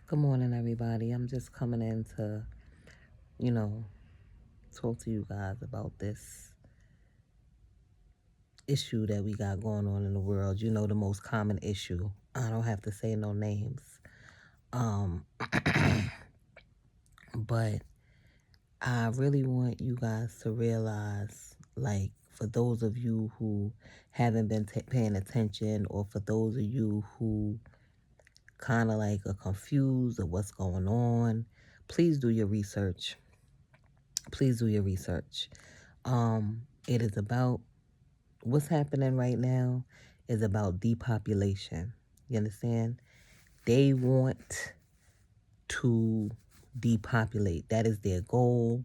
Good morning, everybody. I'm just coming in to, you know, talk to you guys about this issue that we got going on in the world. You know, the most common issue. I don't have to say no names. Um, but I really want you guys to realize, like, for those of you who haven't been paying attention, or for those of you who kind of like are confused of what's going on, please do your research. Please do your research. It is about what's happening right now is about depopulation. You understand? They want to depopulate. That is their goal.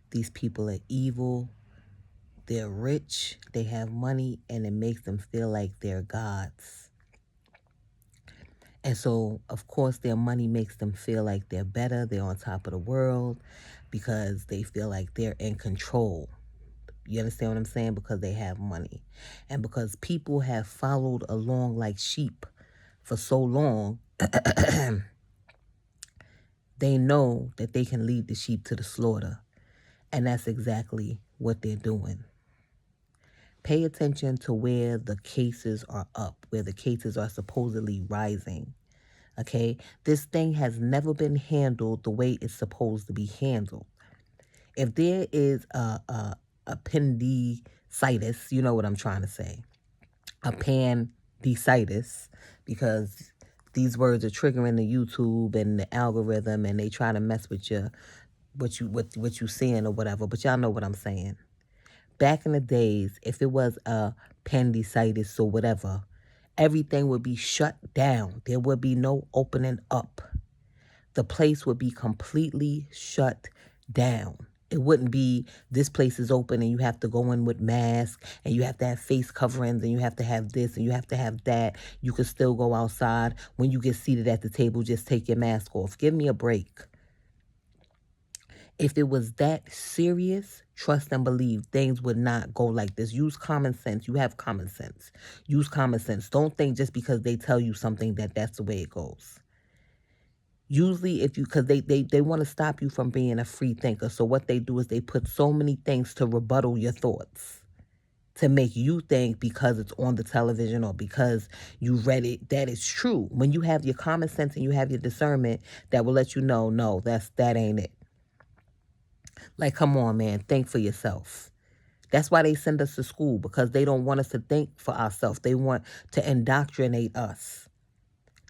These people are evil. They're rich. They have money, and it makes them feel like they're gods. And so, of course, their money makes them feel like they're better. They're on top of the world because they feel like they're in control. You understand what I'm saying? Because they have money. And because people have followed along like sheep for so long, they know that they can lead the sheep to the slaughter. And that's exactly what they're doing. Pay attention to where the cases are up, where the cases are supposedly rising. Okay? This thing has never been handled the way it's supposed to be handled. If there is a appendicitis, you know what I'm trying to say, appendicitis, because these words are triggering the YouTube and the algorithm, and they try to mess with your what you seeing or whatever. But y'all know what I'm saying. Back in the days, if it was a appendicitis or whatever, everything would be shut down. There would be no opening up. The place would be completely shut down. It wouldn't be this place is open and you have to go in with masks and you have to have face coverings and you have to have this and you have to have that. You can still go outside. When you get seated at the table, just take your mask off. Give me a break. If it was that serious, trust and believe things would not go like this. Use common sense. You have common sense. Use common sense. Don't think just because they tell you something that that's the way it goes. Usually if you, because they want to stop you from being a free thinker. So what they do is they put so many things to rebuttal your thoughts, to make you think because it's on the television or because you read it, that is true. When you have your common sense and you have your discernment, that will let you know, no, that ain't it. Like, come on, man, think for yourself. That's why they send us to school, because they don't want us to think for ourselves. They want to indoctrinate us.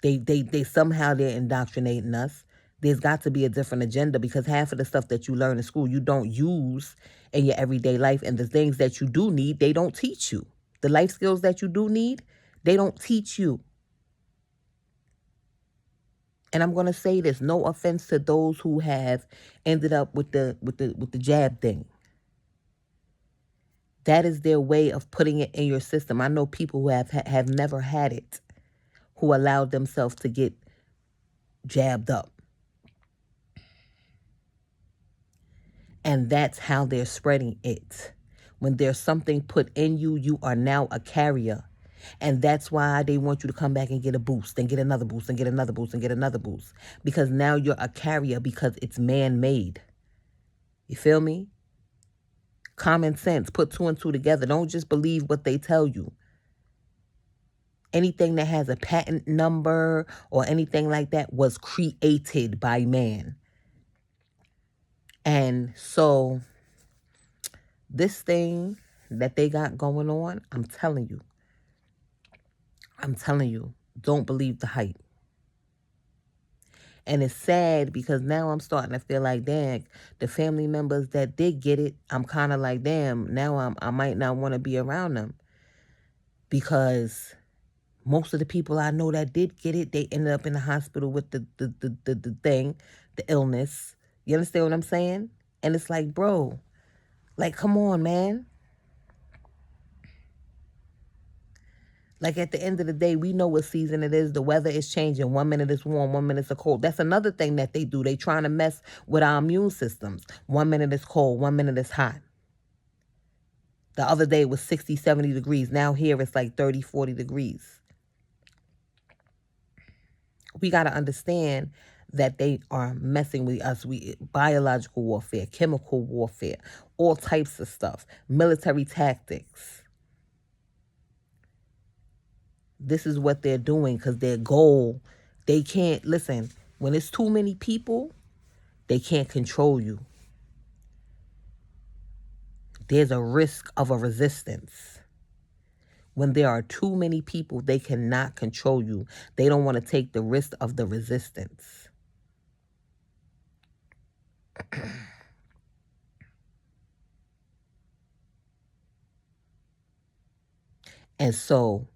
They somehow they're indoctrinating us. There's got to be a different agenda, because half of the stuff that you learn in school you don't use in your everyday life, and the things that you do need, they don't teach you. The life skills that you do need, they don't teach you. And I'm gonna say this, no offense to those who have ended up with the jab thing. That is their way of putting it in your system. I know people who have never had it, who allowed themselves to get jabbed up. And that's how they're spreading it. When there's something put in you, you are now a carrier. And that's why they want you to come back and get a boost and get another boost and get another boost and get another boost. Because now you're a carrier, because it's man-made. You feel me? Common sense. Put two and two together. Don't just believe what they tell you. Anything that has a patent number or anything like that was created by man. And so this thing that they got going on, I'm telling you, don't believe the hype. And it's sad, because now I'm starting to feel like, dang, the family members that did get it, I'm kind of like, damn, now I might not want to be around them, because most of the people I know that did get it, they ended up in the hospital with the thing, the illness. You understand what I'm saying? And it's like, bro, like, come on, man. Like, at the end of the day, we know what season it is. The weather is changing. 1 minute it's warm, 1 minute it's cold. That's another thing that they do. They trying to mess with our immune systems. 1 minute it's cold, 1 minute it's hot. The other day it was 60, 70 degrees. Now here it's like 30, 40 degrees. We got to understand that they are messing with us. Biological warfare, chemical warfare, all types of stuff, military tactics. This is what they're doing because their goal, they can't, listen, when it's too many people, they can't control you. There's a risk of a resistance. When there are too many people, they cannot control you. They don't want to take the risk of the resistance. And so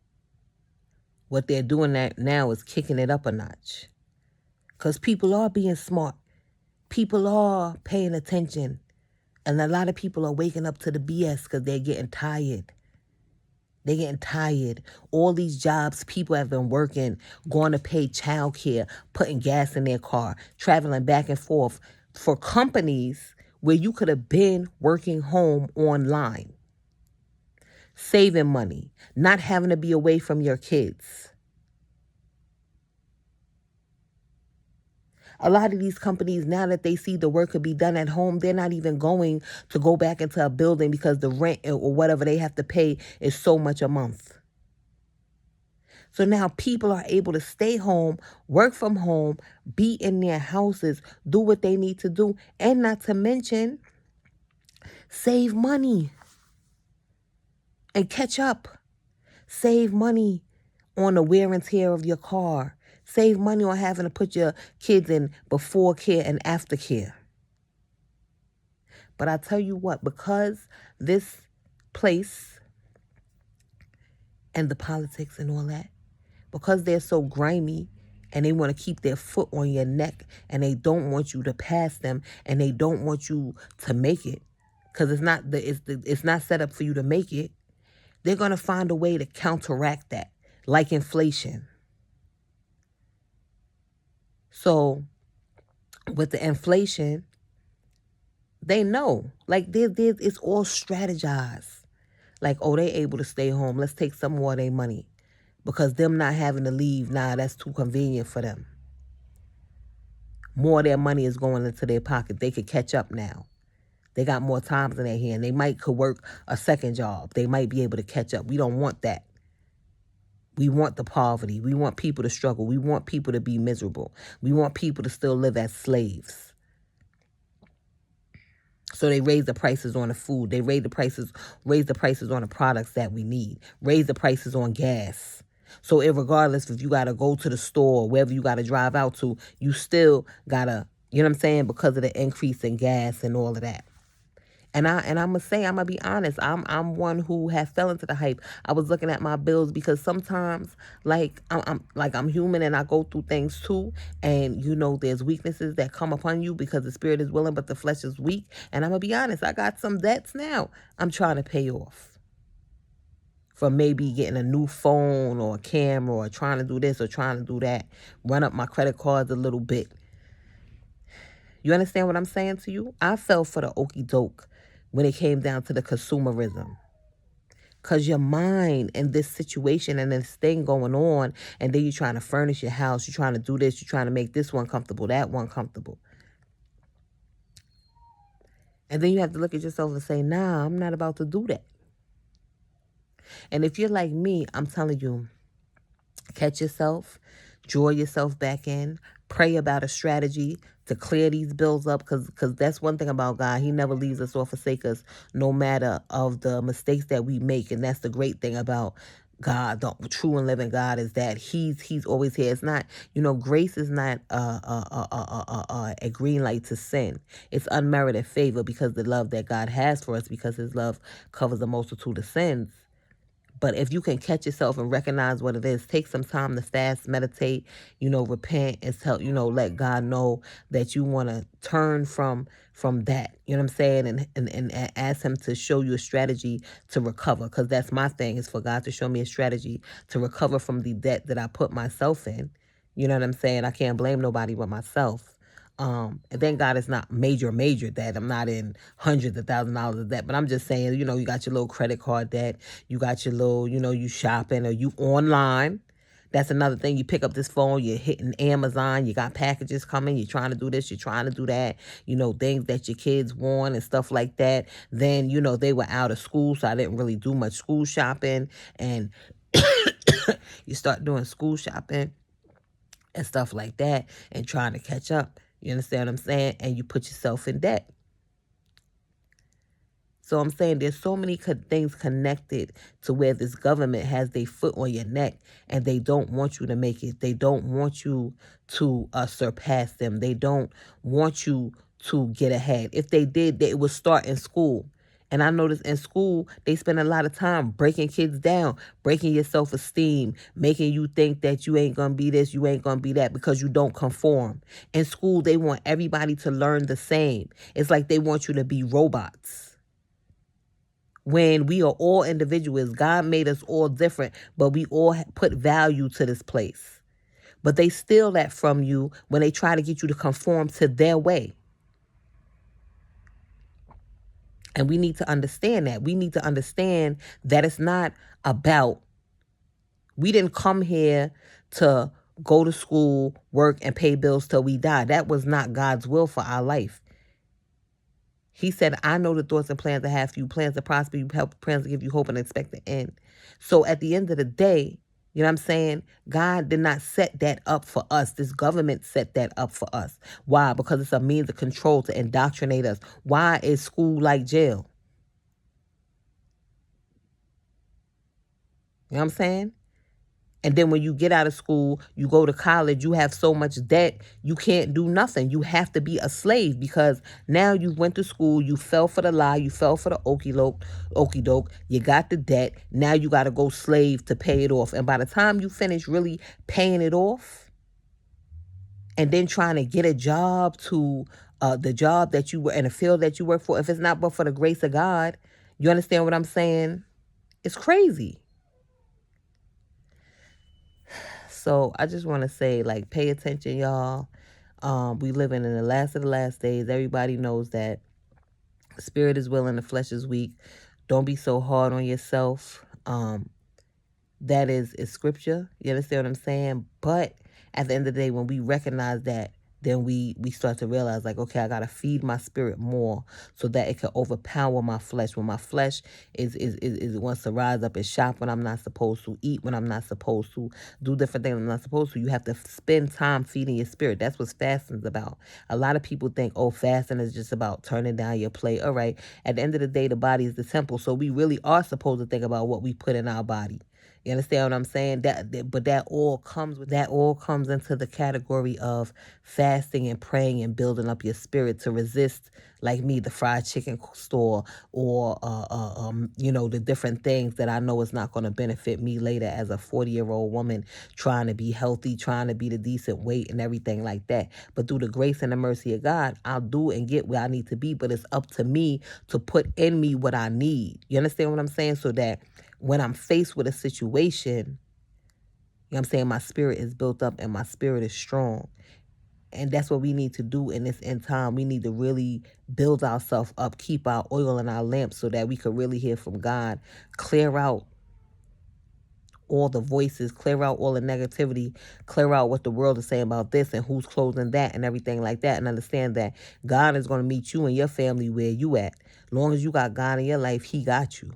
what they're doing that now is kicking it up a notch. Because people are being smart. People are paying attention. And a lot of people are waking up to the BS because they're getting tired. They're getting tired. All these jobs people have been working, going to pay childcare, putting gas in their car, traveling back and forth for companies where you could have been working home online, saving money, not having to be away from your kids. A lot of these companies, now that they see the work could be done at home, they're not even going to go back into a building because the rent or whatever they have to pay is so much a month. So now people are able to stay home, work from home, be in their houses, do what they need to do, and not to mention save money and catch up. Save money on the wear and tear of your car. Save money on having to put your kids in before care and after care. But I tell you what, because this place and the politics and all that, because they're so grimy and they want to keep their foot on your neck and they don't want you to pass them and they don't want you to make it, because it's not set up for you to make it, they're going to find a way to counteract that, like inflation. So with the inflation, they know, like it's all strategized. Like, oh, they able to stay home. Let's take some more of their money. Because them not having to leave, that's too convenient for them. More of their money is going into their pocket. They could catch up now. They got more times in their hand. They could work a second job. They might be able to catch up. We don't want that. We want the poverty. We want people to struggle. We want people to be miserable. We want people to still live as slaves. So they raise the prices on the food. They raise the prices on the products that we need. Raise the prices on gas. So regardless if you got to go to the store or wherever you got to drive out to, you still got to, you know what I'm saying, because of the increase in gas and all of that. And I'm going to say, I'm going to be honest, I'm one who has fell into the hype. I was looking at my bills because sometimes, like, I'm human and I go through things too. And, there's weaknesses that come upon you because the spirit is willing, but the flesh is weak. And I'm going to be honest, I got some debts now I'm trying to pay off. From maybe getting a new phone or a camera or trying to do this or trying to do that. Run up my credit cards a little bit. You understand what I'm saying to you? I fell for the okie doke when it came down to the consumerism. Because your mind in this situation and this thing going on, and then you're trying to furnish your house, you're trying to do this, you're trying to make this one comfortable, that one comfortable. And then you have to look at yourself and say, nah, I'm not about to do that. And if you're like me, I'm telling you, catch yourself, draw yourself back in, pray about a strategy to clear these bills up, because that's one thing about God. He never leaves us or forsakes us, no matter of the mistakes that we make. And that's the great thing about God, the true and living God, is that he's always here. It's not, grace is not a green light to sin. It's unmerited favor because the love that God has for us, because his love covers a multitude of sins. But if you can catch yourself and recognize what it is, take some time to fast, meditate, repent, and tell, let God know that you want to turn from that. You know what I'm saying? And ask him to show you a strategy to recover. Because that's my thing, is for God to show me a strategy to recover from the debt that I put myself in. You know what I'm saying? I can't blame nobody but myself. And thank God it's not major debt. I'm not in hundreds of thousands of dollars of debt, but I'm just saying, you got your little credit card debt, you got your little, you shopping or you online. That's another thing. You pick up this phone, you're hitting Amazon, you got packages coming, you're trying to do this, you're trying to do that, things that your kids want and stuff like that. Then, they were out of school, so I didn't really do much school shopping. And you start doing school shopping and stuff like that and trying to catch up. You understand what I'm saying? And you put yourself in debt. So I'm saying there's so many things connected to where this government has their foot on your neck and they don't want you to make it. They don't want you to surpass them. They don't want you to get ahead. If they did, it would start in school. And I notice in school, they spend a lot of time breaking kids down, breaking your self-esteem, making you think that you ain't going to be this, you ain't going to be that because you don't conform. In school, they want everybody to learn the same. It's like they want you to be robots. When we are all individuals, God made us all different, but we all put value to this place. But they steal that from you when they try to get you to conform to their way. And we need to understand that. We need to understand that it's not about, we didn't come here to go to school, work, and pay bills till we die. That was not God's will for our life. He said, I know the thoughts and plans I have for you, plans to prosper you, plans to give you hope and expect the end. So at the end of the day, you know what I'm saying? God did not set that up for us. This government set that up for us. Why? Because it's a means of control to indoctrinate us. Why is school like jail? You know what I'm saying? And then when you get out of school, you go to college, you have so much debt, you can't do nothing. You have to be a slave because now you went to school, you fell for the lie, you fell for the okey doke, you got the debt, now you got to go slave to pay it off. And by the time you finish really paying it off and then trying to get a job to the job that you were in, a field that you work for, if it's not but for the grace of God, you understand what I'm saying? It's crazy. So I just want to say, pay attention, y'all. We living in the last of the last days. Everybody knows that spirit is willing, the flesh is weak. Don't be so hard on yourself. That is scripture. You understand what I'm saying? But at the end of the day, when we recognize that, then we start to realize, okay, I got to feed my spirit more so that it can overpower my flesh. When my flesh is wants to rise up and shop when I'm not supposed to, eat when I'm not supposed to, do different things I'm not supposed to, you have to spend time feeding your spirit. That's what fasting's about. A lot of people think, fasting is just about turning down your plate. All right. At the end of the day, the body is the temple. So we really are supposed to think about what we put in our body. You understand what I'm saying? But that all comes into the category of fasting and praying and building up your spirit to resist, like me, the fried chicken store or the different things that I know is not going to benefit me later as a 40-year-old woman trying to be healthy, trying to be the decent weight and everything like that. But through the grace and the mercy of God, I'll do and get where I need to be. But it's up to me to put in me what I need. You understand what I'm saying? So that when I'm faced with a situation, you know what I'm saying, my spirit is built up and my spirit is strong. And that's what we need to do in this end time. We need to really build ourselves up, keep our oil in our lamps so that we could really hear from God, clear out all the voices, clear out all the negativity, clear out what the world is saying about this and who's closing that and everything like that, and understand that God is going to meet you and your family where you at. As long as you got God in your life, he got you.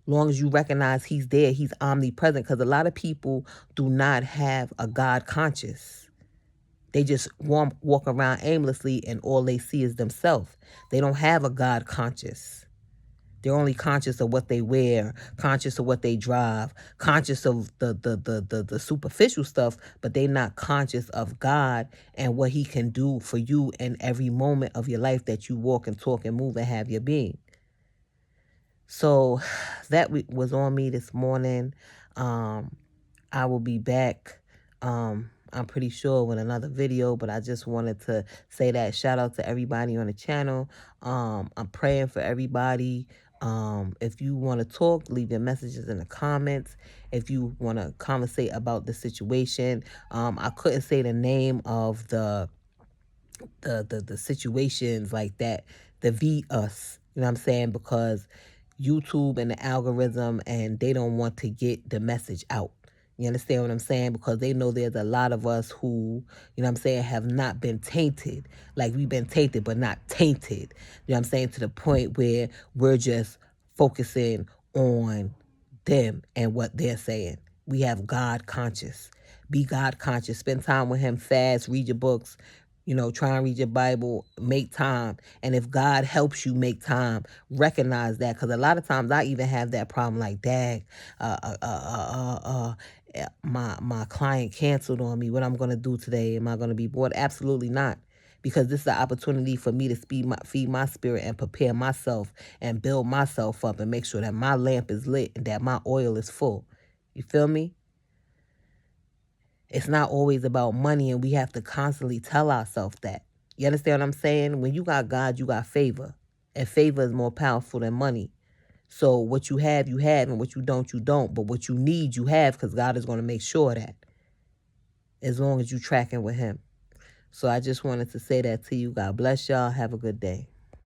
Long as you recognize he's there, he's omnipresent. Because a lot of people do not have a God conscious. They just walk around aimlessly and all they see is themselves. They don't have a God conscious. They're only conscious of what they wear, conscious of what they drive, conscious of the superficial stuff, but they're not conscious of God and what he can do for you in every moment of your life that you walk and talk and move and have your being. So that was on me this morning. I will be back, I'm pretty sure, with another video, but I just wanted to say that. Shout out to everybody on the channel. I'm praying for everybody. If you want to talk, leave your messages in the comments. If you want to conversate about the situation, I couldn't say the name of the situations like that, the us, you know what I'm saying, because YouTube and the algorithm, and they don't want to get the message out. You understand what I'm saying? Because they know there's a lot of us who, you know what I'm saying, have not been tainted. Like, we've been tainted, but not tainted. You know what I'm saying? To the point where we're just focusing on them and what they're saying. We have God conscious. Be God conscious. Spend time with Him. Fast. Read your books. Try and read your Bible. Make time. And if God helps you make time, recognize that. Because a lot of times I even have that problem. Like, dang, my client canceled on me. What I'm gonna do today? Am I gonna be bored? Absolutely not. Because this is an opportunity for me to feed my spirit and prepare myself and build myself up and make sure that my lamp is lit and that my oil is full. You feel me? It's not always about money, and we have to constantly tell ourselves that. You understand what I'm saying? When you got God, you got favor. And favor is more powerful than money. So what you have, and what you don't. But what you need, you have, because God is going to make sure that, as long as you tracking with Him. So I just wanted to say that to you. God bless y'all. Have a good day.